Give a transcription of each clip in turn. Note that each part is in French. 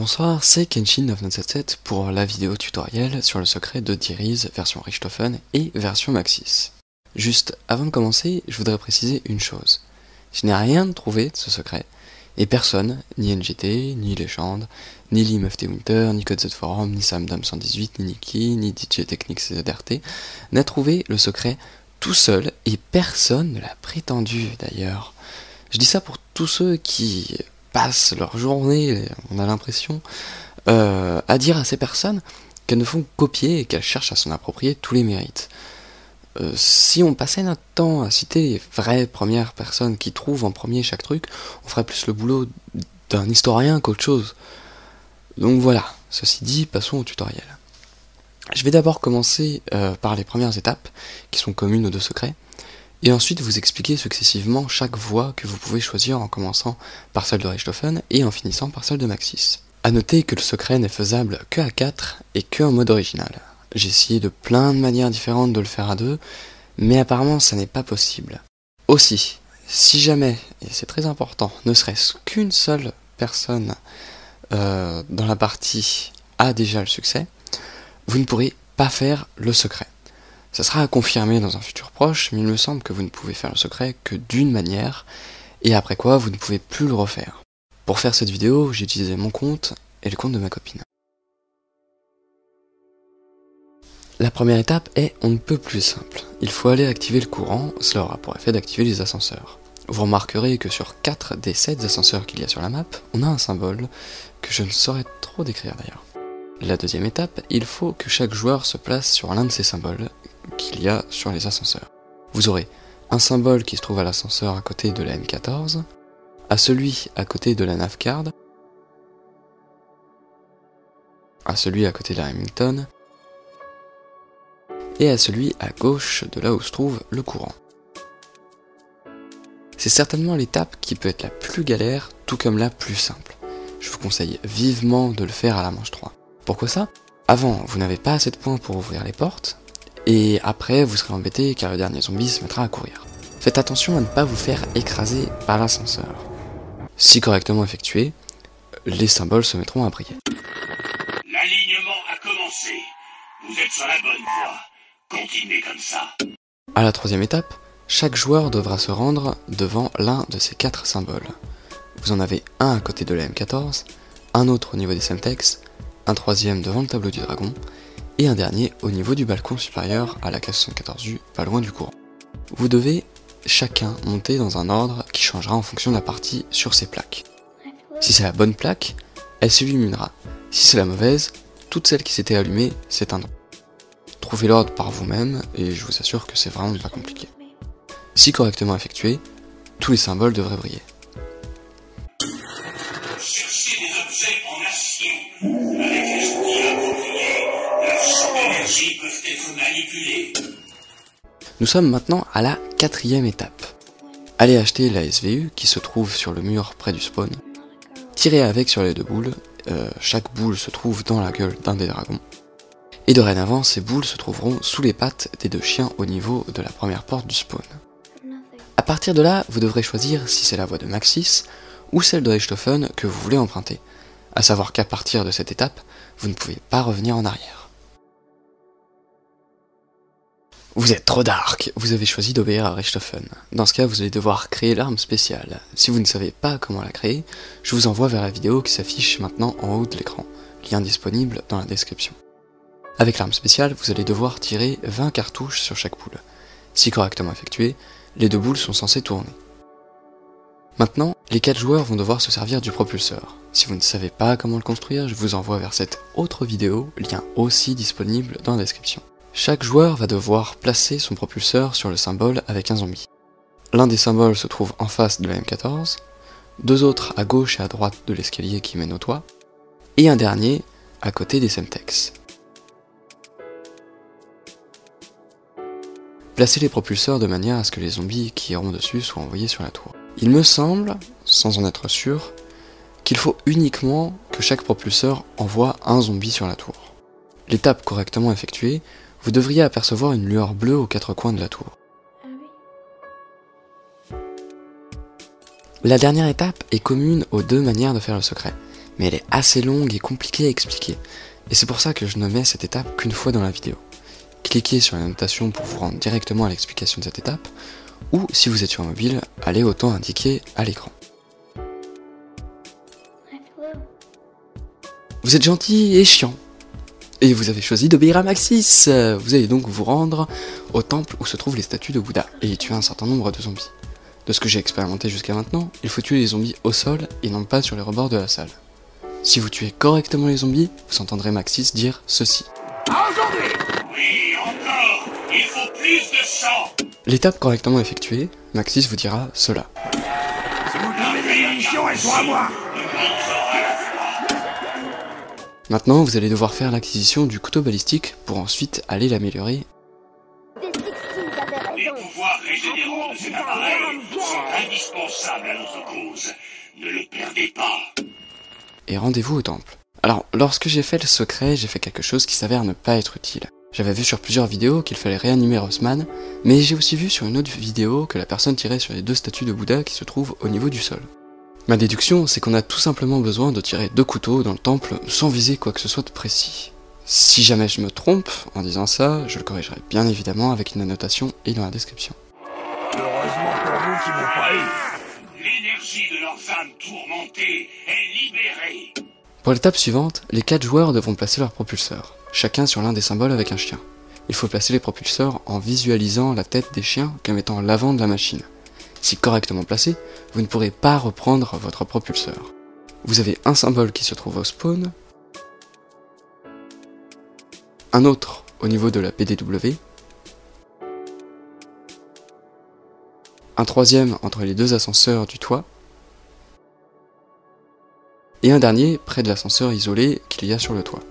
Bonsoir, c'est Kenshin9977 pour la vidéo tutoriel sur le secret de Diriz version Richthofen et version Maxis. Juste avant de commencer, je voudrais préciser une chose. Je n'ai rien trouvé de ce secret, et personne, ni NGT, ni Legend, ni LimFT Winter, ni Code Z Forum, ni Samdam118, ni Nikki, ni DJ Technics ZRT, n'a trouvé le secret tout seul, et personne ne l'a prétendu d'ailleurs. Je dis ça pour tous ceux qui passent leur journée, on a l'impression, à dire à ces personnes qu'elles ne font copier et qu'elles cherchent à s'en approprier tous les mérites. Si on passait notre temps à citer les vraies premières personnes qui trouvent en premier chaque truc, on ferait plus le boulot d'un historien qu'autre chose. Donc voilà, ceci dit, passons au tutoriel. Je vais d'abord commencer par les premières étapes, qui sont communes aux deux secrets, et ensuite vous expliquer successivement chaque voie que vous pouvez choisir en commençant par celle de Richthofen et en finissant par celle de Maxis. A noter que le secret n'est faisable que à 4 et que en mode original. J'ai essayé de plein de manières différentes de le faire à 2, mais apparemment ça n'est pas possible. Aussi, si jamais, et c'est très important, ne serait-ce qu'une seule personne dans la partie a déjà le succès, vous ne pourrez pas faire le secret. Ça sera à confirmer dans un futur proche, mais il me semble que vous ne pouvez faire le secret que d'une manière, et après quoi vous ne pouvez plus le refaire. Pour faire cette vidéo, j'ai utilisé mon compte et le compte de ma copine. La première étape est on ne peut plus simple. Il faut aller activer le courant, cela aura pour effet d'activer les ascenseurs. Vous remarquerez que sur 4 des 7 ascenseurs qu'il y a sur la map, on a un symbole que je ne saurais trop décrire d'ailleurs. La deuxième étape, il faut que chaque joueur se place sur l'un de ces symboles qu'il y a sur les ascenseurs. Vous aurez un symbole qui se trouve à l'ascenseur à côté de la M14, à celui à côté de la Navcard, à celui à côté de la Hamilton, et à celui à gauche de là où se trouve le courant. C'est certainement l'étape qui peut être la plus galère, tout comme la plus simple. Je vous conseille vivement de le faire à la manche 3. Pourquoi ça? Avant, vous n'avez pas assez de points pour ouvrir les portes, et après, vous serez embêté car le dernier zombie se mettra à courir. Faites attention à ne pas vous faire écraser par l'ascenseur. Si correctement effectué, les symboles se mettront à briller. L'alignement a commencé. Vous êtes sur la bonne voie. Continuez comme ça. À la troisième étape, chaque joueur devra se rendre devant l'un de ces 4 symboles. Vous en avez un à côté de la M14, un autre au niveau des Semtex, un troisième devant le tableau du dragon, et un dernier au niveau du balcon supérieur à la case 74U, pas loin du courant. Vous devez chacun monter dans un ordre qui changera en fonction de la partie sur ces plaques. Si c'est la bonne plaque, elle s'illuminera. Si c'est la mauvaise, toutes celles qui s'étaient allumées s'éteindront. Trouvez l'ordre par vous-même et je vous assure que c'est vraiment pas compliqué. Si correctement effectué, tous les symboles devraient briller. Cherchez des objets en acier. Avec les outils appropriés, leurs champs d'énergie peuvent être manipulés. Nous sommes maintenant à la 4e étape. Allez acheter la SVU qui se trouve sur le mur près du spawn. Tirez avec sur les 2 boules, chaque boule se trouve dans la gueule d'un des dragons. Et dorénavant, ces boules se trouveront sous les pattes des 2 chiens au niveau de la première porte du spawn. A partir de là, vous devrez choisir si c'est la voie de Maxis ou celle de Richthofen que vous voulez emprunter. A savoir qu'à partir de cette étape, vous ne pouvez pas revenir en arrière. Vous êtes trop dark, vous avez choisi d'obéir à Richthofen. Dans ce cas, vous allez devoir créer l'arme spéciale. Si vous ne savez pas comment la créer, je vous envoie vers la vidéo qui s'affiche maintenant en haut de l'écran. Lien disponible dans la description. Avec l'arme spéciale, vous allez devoir tirer 20 cartouches sur chaque boule. Si correctement effectué, les 2 boules sont censées tourner. Maintenant, les 4 joueurs vont devoir se servir du propulseur. Si vous ne savez pas comment le construire, je vous envoie vers cette autre vidéo, lien aussi disponible dans la description. Chaque joueur va devoir placer son propulseur sur le symbole avec un zombie. L'un des symboles se trouve en face de la M14, 2 autres à gauche et à droite de l'escalier qui mène au toit, et un dernier à côté des Semtex. Placez les propulseurs de manière à ce que les zombies qui iront dessus soient envoyés sur la tour. Il me semble, sans en être sûr, qu'il faut uniquement que chaque propulseur envoie un zombie sur la tour. L'étape correctement effectuée, vous devriez apercevoir une lueur bleue aux 4 coins de la tour. La dernière étape est commune aux 2 manières de faire le secret. mais elle est assez longue et compliquée à expliquer, et c'est pour ça que je ne mets cette étape qu'une fois dans la vidéo. Cliquez sur la notation pour vous rendre directement à l'explication de cette étape, ou si vous êtes sur un mobile, allez au temps indiqué à l'écran. Vous êtes gentil et chiant, et vous avez choisi d'obéir à Maxis. Vous allez donc vous rendre au temple où se trouvent les statues de Bouddha, et tuer un certain nombre de zombies. De ce que j'ai expérimenté jusqu'à maintenant, il faut tuer les zombies au sol et non pas sur les rebords de la salle. Si vous tuez correctement les zombies, vous entendrez Maxis dire ceci. Oui, encore. Il faut plus de sang. L'étape correctement effectuée, Maxis vous dira cela. Si vous trouvez des munitions, elles sont à moi. Maintenant, vous allez devoir faire l'acquisition du couteau balistique pour ensuite aller l'améliorer. Les pouvoirs régénérants de cet appareil sont indispensables à notre cause. Ne les perdez pas. Et rendez-vous au temple. Alors, lorsque j'ai fait le secret, j'ai fait quelque chose qui s'avère ne pas être utile. J'avais vu sur plusieurs vidéos qu'il fallait réanimer Rossmann, mais j'ai aussi vu sur une autre vidéo que la personne tirait sur les 2 statues de Bouddha qui se trouvent au niveau du sol. Ma déduction, c'est qu'on a tout simplement besoin de tirer 2 couteaux dans le temple sans viser quoi que ce soit de précis. Si jamais je me trompe en disant ça, je le corrigerai bien évidemment avec une annotation et dans la description. Heureusement pour vous qui m'ont pas eu. L'énergie de leurs âmes tourmentées est libérée. Pour l'étape suivante, les 4 joueurs devront placer leurs propulseurs, chacun sur l'un des symboles avec un chien. Il faut placer les propulseurs en visualisant la tête des chiens comme étant l'avant de la machine. Si correctement placé, vous ne pourrez pas reprendre votre propulseur. Vous avez un symbole qui se trouve au spawn, un autre au niveau de la PDW, un troisième entre les 2 ascenseurs du toit, et un dernier près de l'ascenseur isolé qu'il y a sur le toit.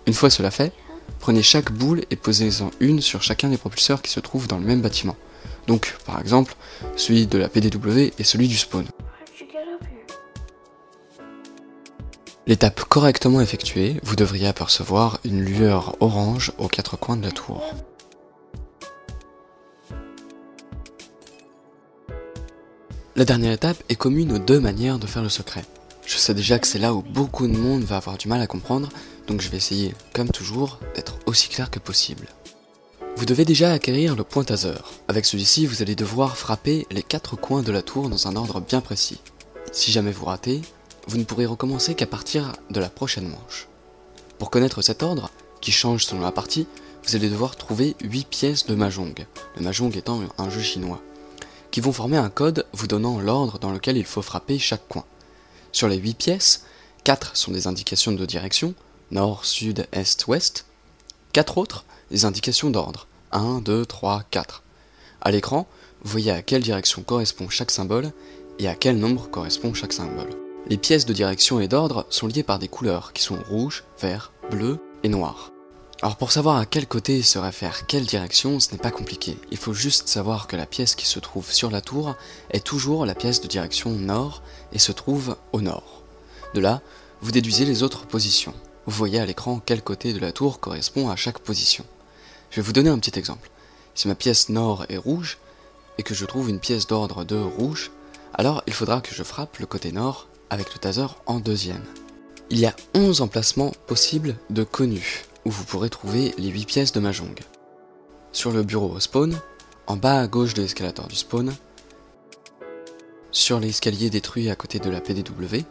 Une fois cela fait, prenez chaque boule et posez-en une sur chacun des propulseurs qui se trouvent dans le même bâtiment. Donc, par exemple, celui de la PDW et celui du spawn. L'étape correctement effectuée, vous devriez apercevoir une lueur orange aux 4 coins de la tour. La dernière étape est commune aux 2 manières de faire le secret. Je sais déjà que c'est là où beaucoup de monde va avoir du mal à comprendre, donc je vais essayer, comme toujours, d'être aussi clair que possible. Vous devez déjà acquérir le point taser. Avec celui-ci, vous allez devoir frapper les 4 coins de la tour dans un ordre bien précis. Si jamais vous ratez, vous ne pourrez recommencer qu'à partir de la prochaine manche. Pour connaître cet ordre, qui change selon la partie, vous allez devoir trouver 8 pièces de Mahjong, le Mahjong étant un jeu chinois, qui vont former un code vous donnant l'ordre dans lequel il faut frapper chaque coin. Sur les 8 pièces, 4 sont des indications de direction, nord, sud, est, ouest, 4 autres, des indications d'ordre, 1, 2, 3, 4. À l'écran, vous voyez à quelle direction correspond chaque symbole et à quel nombre correspond chaque symbole. Les pièces de direction et d'ordre sont liées par des couleurs qui sont rouge, vert, bleu et noir. Alors pour savoir à quel côté se réfère quelle direction, ce n'est pas compliqué. Il faut juste savoir que la pièce qui se trouve sur la tour est toujours la pièce de direction nord et se trouve au nord. De là, vous déduisez les autres positions. Vous voyez à l'écran quel côté de la tour correspond à chaque position. Je vais vous donner un petit exemple. Si ma pièce nord est rouge, et que je trouve une pièce d'ordre de rouge, alors il faudra que je frappe le côté nord avec le taser en deuxième. Il y a 11 emplacements possibles de connus, où vous pourrez trouver les 8 pièces de Mahjong. Sur le bureau au spawn, en bas à gauche de l'escalator du spawn, sur l'escalier détruit à côté de la PDW,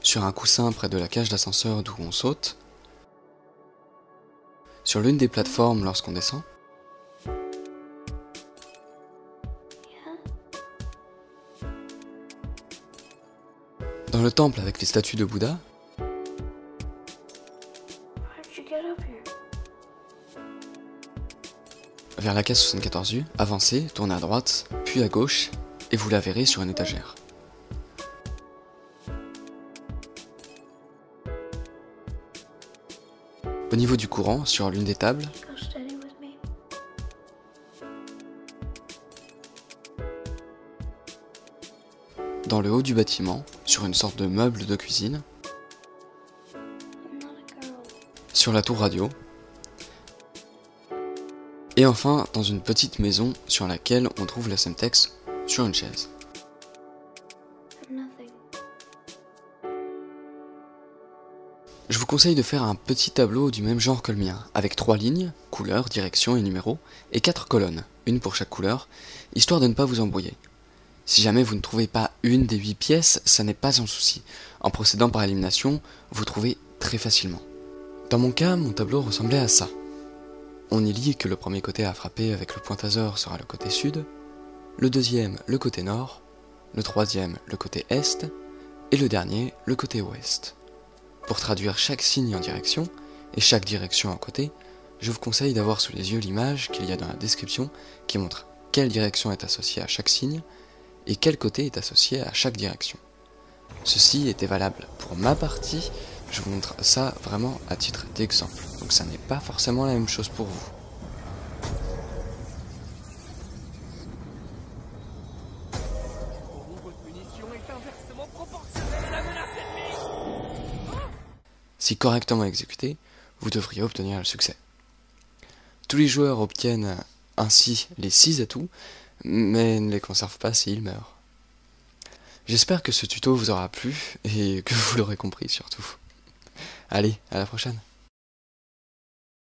sur un coussin près de la cage d'ascenseur d'où on saute, sur l'une des plateformes lorsqu'on descend, dans le temple avec les statues de Bouddha, vers la case 74U, avancez, tournez à droite, puis à gauche, et vous la verrez sur une étagère. Au niveau du courant, sur l'une des tables, dans le haut du bâtiment, sur une sorte de meuble de cuisine, sur la tour radio, et enfin dans une petite maison sur laquelle on trouve la Semtex sur une chaise. Je vous conseille de faire un petit tableau du même genre que le mien, avec 3 lignes, couleur, direction et numéro, et 4 colonnes, une pour chaque couleur, histoire de ne pas vous embrouiller. Si jamais vous ne trouvez pas une des 8 pièces, ça n'est pas un souci. En procédant par élimination, vous trouvez très facilement. Dans mon cas, mon tableau ressemblait à ça. On y lit que le premier côté à frapper avec le pointaseur sera le côté sud, le deuxième le côté nord, le troisième le côté est, et le dernier le côté ouest. Pour traduire chaque signe en direction, et chaque direction en côté, je vous conseille d'avoir sous les yeux l'image qu'il y a dans la description qui montre quelle direction est associée à chaque signe, et quel côté est associé à chaque direction. Ceci était valable pour ma partie, je vous montre ça vraiment à titre d'exemple, donc ça n'est pas forcément la même chose pour vous. Si correctement exécuté, vous devriez obtenir le succès. Tous les joueurs obtiennent ainsi les 6 atouts, mais ne les conservent pas s'ils meurent. J'espère que ce tuto vous aura plu et que vous l'aurez compris surtout. Allez, à la prochaine.